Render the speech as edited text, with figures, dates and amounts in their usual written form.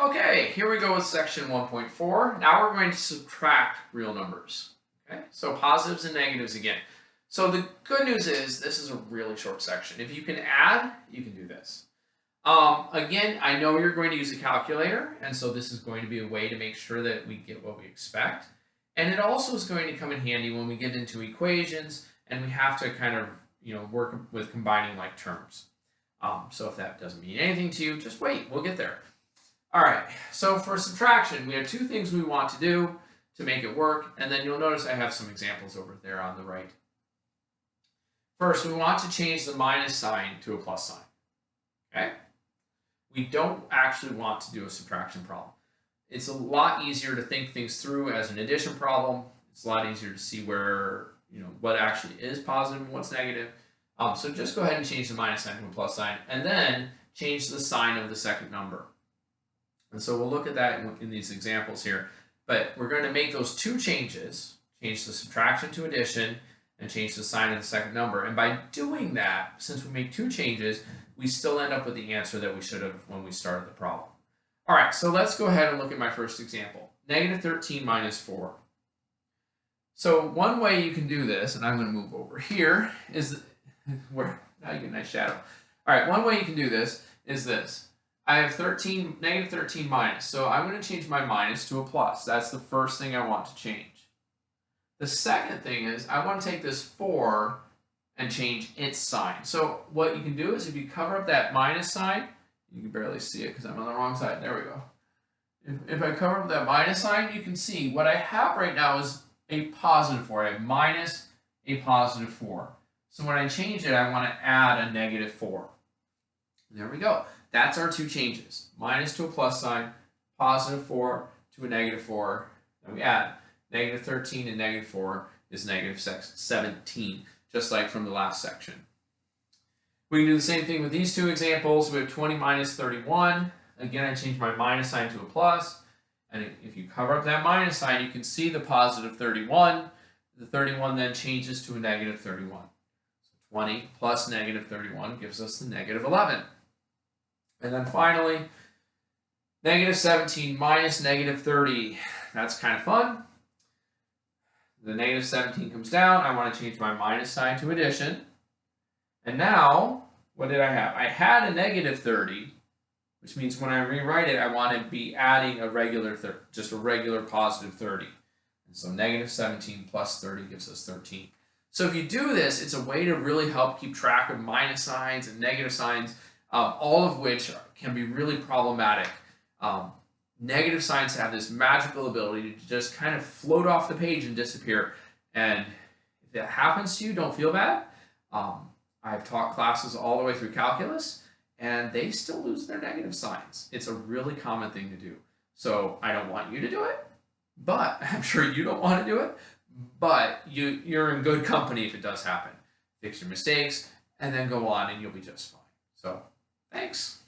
Okay, here we go with section 1.4. Now we're going to subtract real numbers. Okay, so positives and negatives again. So the good news is this is a really short section. If you can add, you can do this. Again, I know you're going to use a calculator, and so this is going to be a way to make sure that we get what we expect. And it also is going to come in handy when we get into equations and we have to kind of, work with combining like terms. So if that doesn't mean anything to you, just wait, we'll get there. All right, so for subtraction, we have two things we want to do to make it work, and then you'll notice I have some examples over there on the right. First, we want to change the minus sign to a plus sign, okay? We don't actually want to do a subtraction problem. It's a lot easier to think things through as an addition problem. It's a lot easier to see where, what actually is positive and what's negative. So just go ahead and change the minus sign to a plus sign, and then change the sign of the second number. And so we'll look at that in these examples here. But we're going to make those two changes, change the subtraction to addition, and change the sign of the second number. And by doing that, since we make two changes, we still end up with the answer that we should have when we started the problem. All right, so let's go ahead and look at my first example. Negative 13 minus 4. So one way you can do this, and I'm going to move over here, is where now you get a nice shadow. All right, one way you can do this is this. I have negative 13 minus, so I'm going to change my minus to a plus. That's the first thing I want to change. The second thing is I want to take this 4 and change its sign. So what you can do is if you cover up that minus sign, you can barely see it because I'm on the wrong side. There we go. If I cover up that minus sign, you can see what I have right now is a positive 4. I have minus a positive 4. So when I change it, I want to add a negative 4. There we go. That's our two changes. Minus to a plus sign, positive 4 to a negative 4. Then we add negative 13 and negative 4 is negative 17, just like from the last section. We can do the same thing with these two examples. We have 20 minus 31. Again, I change my minus sign to a plus. And if you cover up that minus sign, you can see the positive 31. The 31 then changes to a negative 31. So 20 plus negative 31 gives us the negative 11. And then finally, negative 17 minus negative 30. That's kind of fun. The negative 17 comes down. I want to change my minus sign to addition. And now, what did I have? I had a negative 30, which means when I rewrite it, I want to be adding a regular, just a regular positive 30. And so negative 17 plus 30 gives us 13. So if you do this, it's a way to really help keep track of minus signs and negative signs, all of which can be really problematic. Negative signs have this magical ability to just kind of float off the page and disappear. And if that happens to you, don't feel bad. I've taught classes all the way through calculus, and they still lose their negative signs. It's a really common thing to do. So I don't want you to do it, but I'm sure you don't want to do it, but you're in good company if it does happen. Fix your mistakes, and then go on, and you'll be just fine. So thanks.